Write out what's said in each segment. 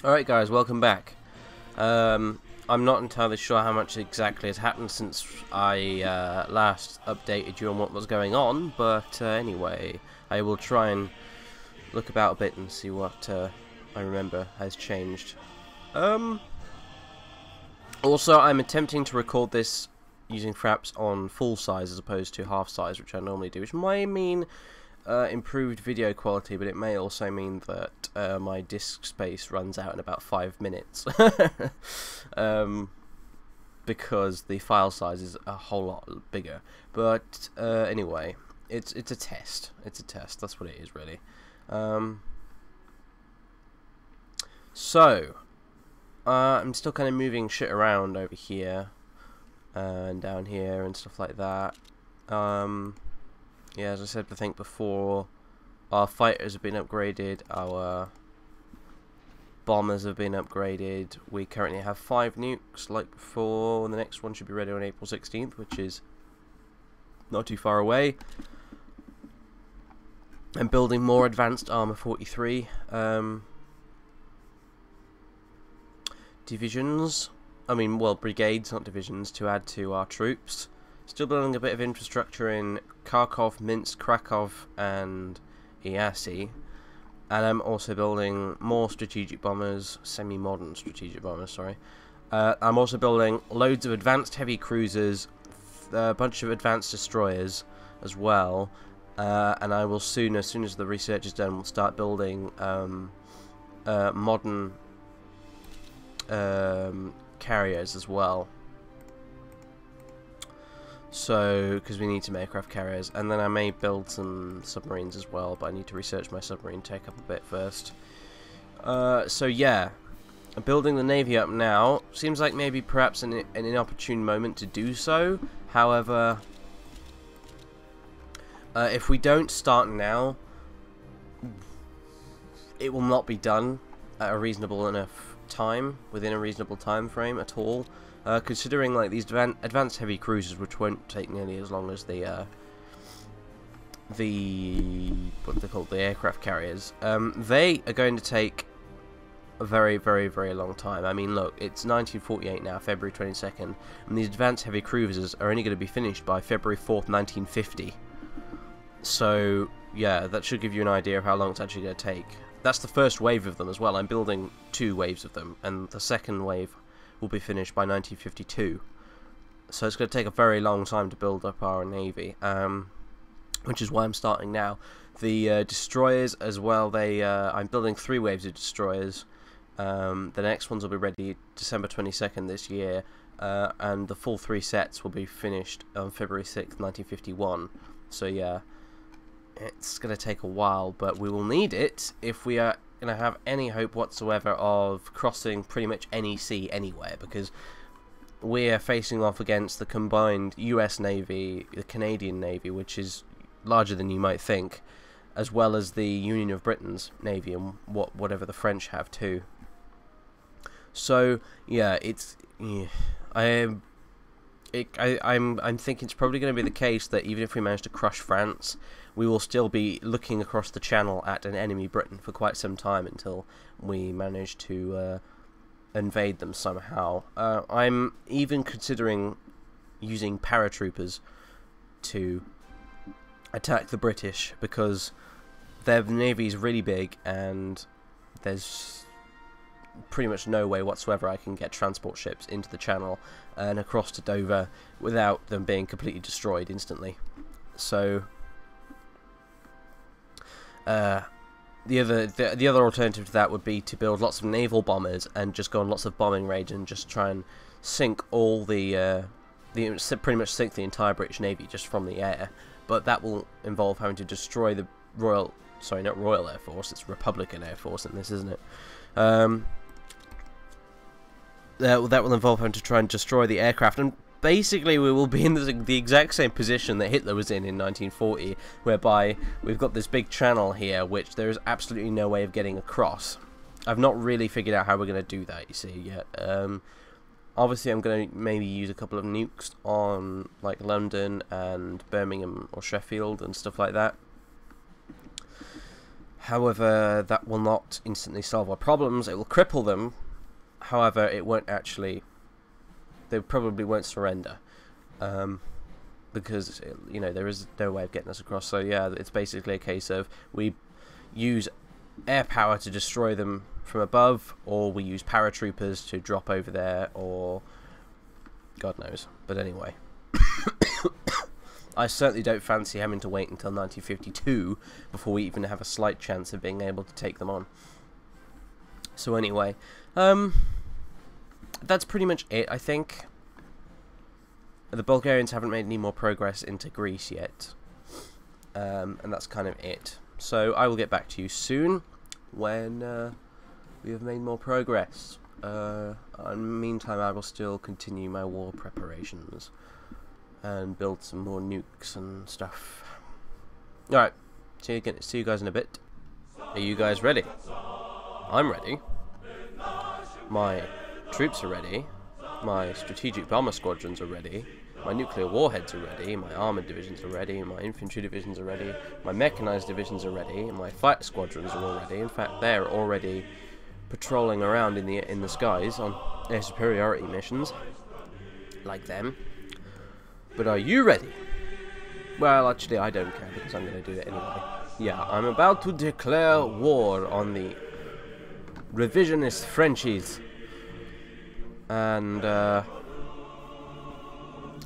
Alright guys, welcome back. I'm not entirely sure how much exactly has happened since I last updated you on what was going on, but anyway, I will try and look about a bit and see what I remember has changed. Also, I'm attempting to record this using fraps on full size as opposed to half size, which I normally do, which might mean improved video quality, but it may also mean that my disk space runs out in about 5 minutes because the file size is a whole lot bigger. But anyway, it's a test. It's a test. That's what it is, really. So I'm still kind of moving shit around over here and down here and stuff like that. Yeah, as I said, I think before, our fighters have been upgraded, our bombers have been upgraded. We currently have 5 nukes, like before, and the next one should be ready on April 16th, which is not too far away. I'm building more advanced armor 43 divisions. Well, brigades, not divisions, to add to our troops. Still building a bit of infrastructure in Kharkov, Minsk, Krakow, and Iasi. And I'm also building more strategic bombers, semi-modern strategic bombers, sorry. I'm also building loads of advanced heavy cruisers, a bunch of advanced destroyers as well. And I will soon, as soon as the research is done, we'll start building modern carriers as well. So, because we need some aircraft carriers, and then I may build some submarines as well, but I need to research my submarine take up a bit first. So yeah, I'm building the navy up now. Seems like maybe perhaps an inopportune moment to do so. However, if we don't start now, it will not be done at a reasonable enough time, within a reasonable time frame at all. Considering like these advanced heavy cruisers, which won't take nearly as long as the what they call the aircraft carriers, they are going to take a very, very, very long time. I mean, look, it's 1948 now, February 22nd, and these advanced heavy cruisers are only going to be finished by February 4th, 1950. So yeah, that should give you an idea of how long it's actually going to take. That's the first wave of them as well. I'm building 2 waves of them, and the second wave will be finished by 1952. So it's going to take a very long time to build up our navy, which is why I'm starting now. The destroyers as well, I'm building 3 waves of destroyers. The next ones will be ready December 22nd this year, and the full 3 sets will be finished on February 6th, 1951. So yeah, it's going to take a while, but we will need it if we are going to have any hope whatsoever of crossing pretty much any sea anywhere, because we are facing off against the combined US Navy, the Canadian Navy, which is larger than you might think, as well as the Union of Britain's Navy and whatever the French have too. So yeah, I'm thinking it's probably going to be the case that even if we manage to crush France, we will still be looking across the channel at an enemy Britain for quite some time until we manage to invade them somehow. I'm even considering using paratroopers to attack the British, because their navy is really big and there's pretty much no way whatsoever I can get transport ships into the channel and across to Dover without them being completely destroyed instantly. So the other alternative to that would be to build lots of naval bombers and just go on lots of bombing raids and just try and sink all pretty much sink the entire British Navy just from the air. But that will involve having to destroy the not Royal Air Force, it's Republican Air Force in this, isn't it? That will involve having to try and destroy the aircraft, and basically we will be in the exact same position that Hitler was in 1940, whereby we've got this big channel here which there is absolutely no way of getting across. I've not really figured out how we're going to do that, you see, yet. Obviously I'm going to maybe use a couple of nukes on like London and Birmingham or Sheffield and stuff like that. However, that will not instantly solve our problems. It will cripple them. However, it won't actually... They probably won't surrender. Because, you know, there is no way of getting us across. So, yeah, it's basically a case of we use air power to destroy them from above, or we use paratroopers to drop over there, or... God knows. But anyway. I certainly don't fancy having to wait until 1952 before we even have a slight chance of being able to take them on. So anyway, that's pretty much it, I think. The Bulgarians haven't made any more progress into Greece yet, and that's kind of it. So I will get back to you soon when we have made more progress. In the meantime, I will still continue my war preparations and build some more nukes and stuff. Alright, see you guys in a bit. Are you guys ready? I'm ready. My troops are ready. My strategic bomber squadrons are ready. My nuclear warheads are ready. My armoured divisions are ready. My infantry divisions are ready. My mechanised divisions are ready. My fighter squadrons are all ready. In fact, they're already patrolling around in the skies on air superiority missions, like them. But are you ready? Well, actually, I don't care because I'm going to do it anyway. Yeah, I'm about to declare war on the revisionist Frenchies. And,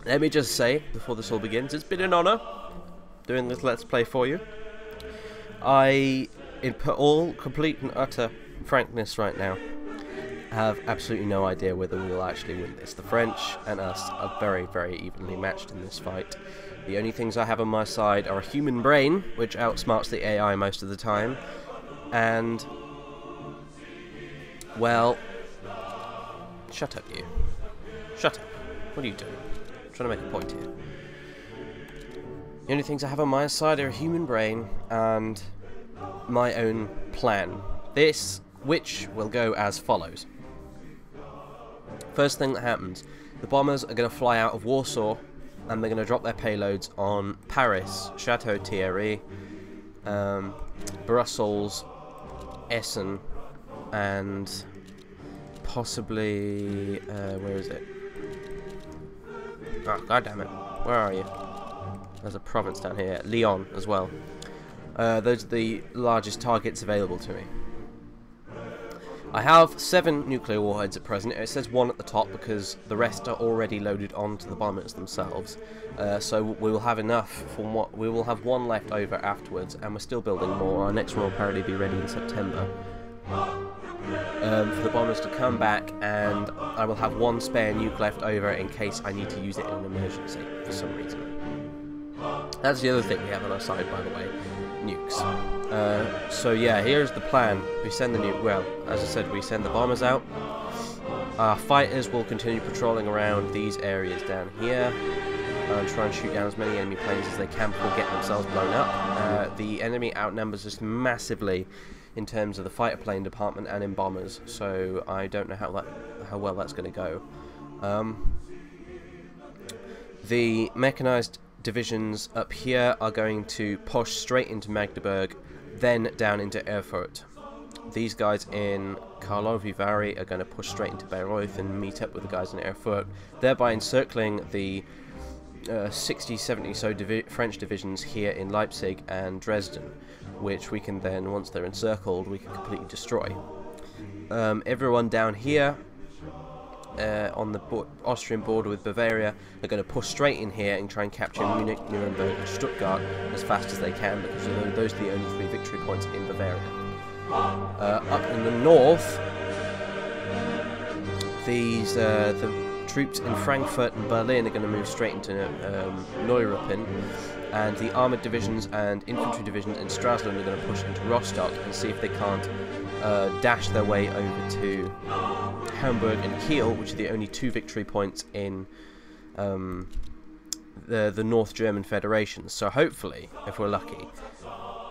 let me just say, before this all begins, it's been an honour doing this Let's Play for you. In all complete and utter frankness right now, have absolutely no idea whether we will actually win this. The French and us are very, very evenly matched in this fight. The only things I have on my side are a human brain, which outsmarts the AI most of the time, and, well, shut up, you. Shut up. What are you doing? I'm trying to make a point here. The only things I have on my side are a human brain and my own plan. Which will go as follows. First thing that happens, the bombers are going to fly out of Warsaw and they're going to drop their payloads on Paris, Chateau Thierry, Brussels, Essen, and possibly, where is it? Oh, goddammit, where are you? There's a province down here, Lyon as well. Those are the largest targets available to me. I have 7 nuclear warheads at present. It says 1 at the top because the rest are already loaded onto the bombers themselves. So we will have enough for what we will have 1 left over afterwards, and we're still building more. Our next one will apparently be ready in September. For the bombers to come back, and I will have 1 spare nuke left over in case I need to use it in an emergency for some reason. That's the other thing we have on our side, by the way, nukes. So yeah, here's the plan. We send the nuke. Well, as I said, we send the bombers out. Our fighters will continue patrolling around these areas down here and try and shoot down as many enemy planes as they can before getting themselves blown up. The enemy outnumbers us massively in terms of the fighter plane department and in bombers, so I don't know how well that's going to go. The mechanized divisions up here are going to push straight into Magdeburg, then down into Erfurt. These guys in Karlovy Vary are going to push straight into Bayreuth and meet up with the guys in Erfurt, thereby encircling the 60, 70 so French divisions here in Leipzig and Dresden, which we can then, once they're encircled, we can completely destroy. Everyone down here on the Austrian border with Bavaria are going to push straight in here and try and capture Munich, Nuremberg and Stuttgart as fast as they can, because those are the only 3 victory points in Bavaria. Up in the north, the troops in Frankfurt and Berlin are going to move straight into Neuruppin, and the armoured divisions and infantry divisions in Stralsund are going to push into Rostock and see if they can't dash their way over to Hamburg and Kiel, which are the only 2 victory points in the North German Federation. So hopefully, if we're lucky,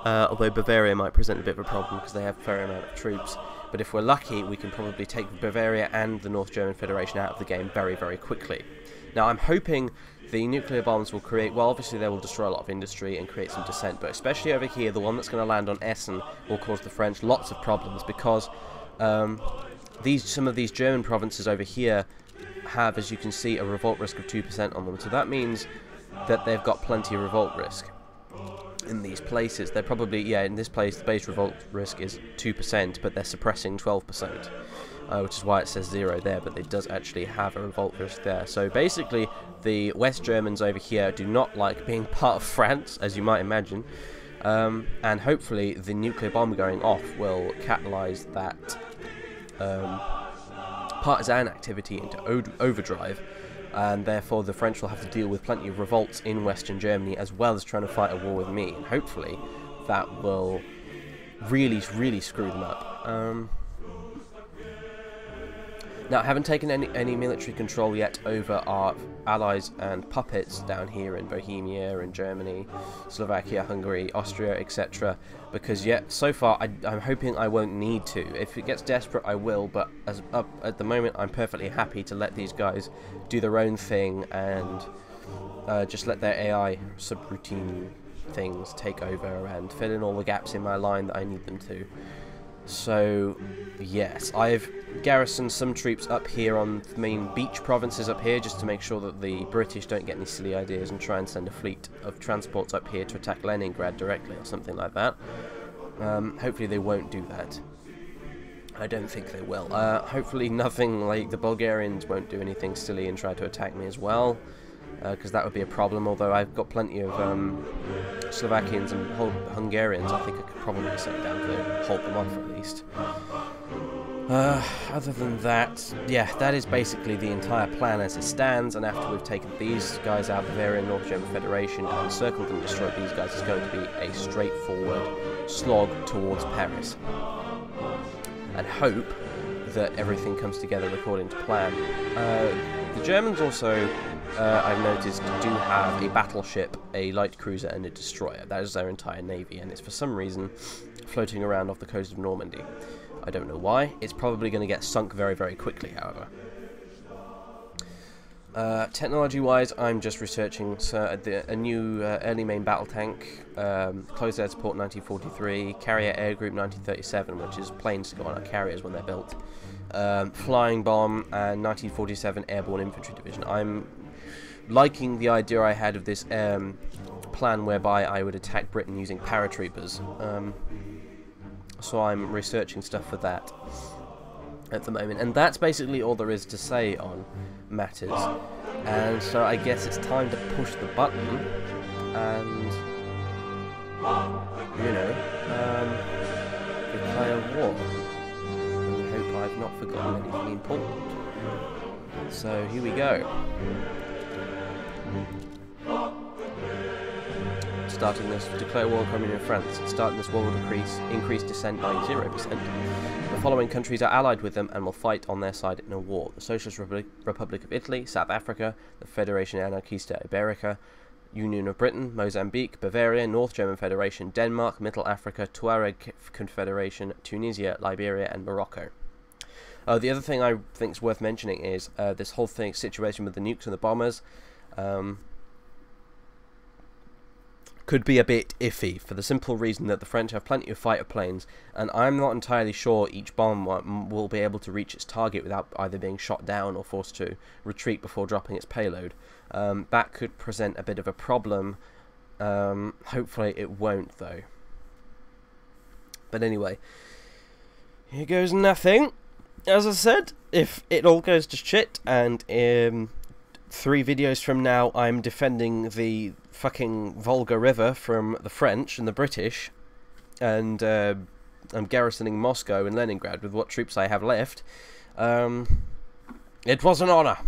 although Bavaria might present a bit of a problem because they have a fair amount of troops, but if we're lucky, we can probably take Bavaria and the North German Federation out of the game very, very quickly. Now, I'm hoping the nuclear bombs will create, well, obviously they will destroy a lot of industry and create some dissent, but especially over here, the one that's going to land on Essen will cause the French lots of problems, because some of these German provinces over here have, as you can see, a revolt risk of 2% on them. So that means that they've got plenty of revolt risk in these places. They're probably, yeah, in this place the base revolt risk is 2%, but they're suppressing 12%, which is why it says 0 there, but it does actually have a revolt risk there. So basically, the West Germans over here do not like being part of France, as you might imagine, and hopefully the nuclear bomb going off will catalyse that partisan activity into overdrive, and therefore the French will have to deal with plenty of revolts in Western Germany, as well as trying to fight a war with me, and hopefully that will really screw them up. Now, I haven't taken any military control yet over our allies and puppets down here in Bohemia and Germany, Slovakia, Hungary, Austria, etc. Because yet, so far, I'm hoping I won't need to. If it gets desperate, I will, but at the moment, I'm perfectly happy to let these guys do their own thing and just let their AI subroutine things take over and fill in all the gaps in my line that I need them to. So, yes, I've garrisoned some troops up here on the main beach provinces up here, just to make sure that the British don't get any silly ideas and try and send a fleet of transports up here to attack Leningrad directly or something like that. Hopefully they won't do that. I don't think they will. Hopefully nothing like the Bulgarians won't do anything silly and try to attack me as well, because that would be a problem, although I've got plenty of Slovakians and Hungarians I think I could probably send down to hold them off at least. Other than that, yeah, that is basically the entire plan as it stands, and after we've taken these guys out, Bavaria and North German Federation, and circled and destroyed these guys, it's going to be a straightforward slog towards Paris. And hope that everything comes together according to plan. The Germans also, I've noticed, do have a battleship, a light cruiser, and a destroyer. That is their entire navy, and it's for some reason floating around off the coast of Normandy. I don't know why. It's probably going to get sunk very, very quickly, however. Technology-wise, I'm just researching a new early main battle tank, closed air support 1943, carrier air group 1937, which is planes to go on our carriers when they're built, flying bomb, and 1947 airborne infantry division. I'm liking the idea I had of this plan whereby I would attack Britain using paratroopers. So I'm researching stuff for that at the moment, and that's basically all there is to say on matters. And so I guess it's time to push the button and, you know, declare war. And I hope I've not forgotten anything important. So here we go. Starting this, declare war on Communion of France. Starting this war will increase dissent by 0%. The following countries are allied with them and will fight on their side in a war: the Socialist Republic of Italy, South Africa, the Federation Anarchista Iberica, Union of Britain, Mozambique, Bavaria, North German Federation, Denmark, Middle Africa, Tuareg Confederation, Tunisia, Liberia, and Morocco. The other thing I think is worth mentioning is this whole situation with the nukes and the bombers. Could be a bit iffy, for the simple reason that the French have plenty of fighter planes, and I'm not entirely sure each bomb will be able to reach its target without either being shot down or forced to retreat before dropping its payload. That could present a bit of a problem. Hopefully it won't, though. But anyway, here goes nothing. As I said, if it all goes to shit, and 3 videos from now I'm defending the fucking Volga River from the French and the British, and I'm garrisoning Moscow and Leningrad with what troops I have left, it was an honour,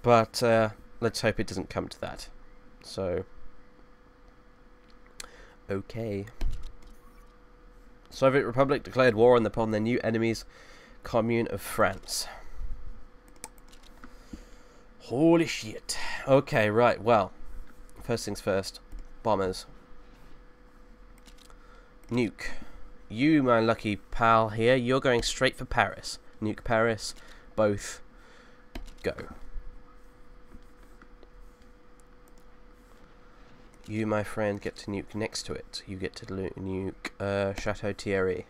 but let's hope it doesn't come to that. So, okay. Soviet Republic declared war upon their new enemies, Commune of France. Holy shit. Okay, right, well, first things first. Bombers. Nuke. You, my lucky pal here, you're going straight for Paris. Nuke Paris. Both. Go. You, my friend, get to nuke next to it. You get to nuke Chateau Thierry.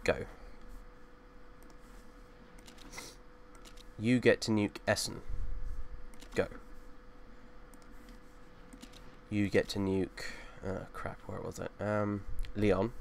Go. You get to nuke Essen. Go. You get to nuke... crap, where was it? Lyon.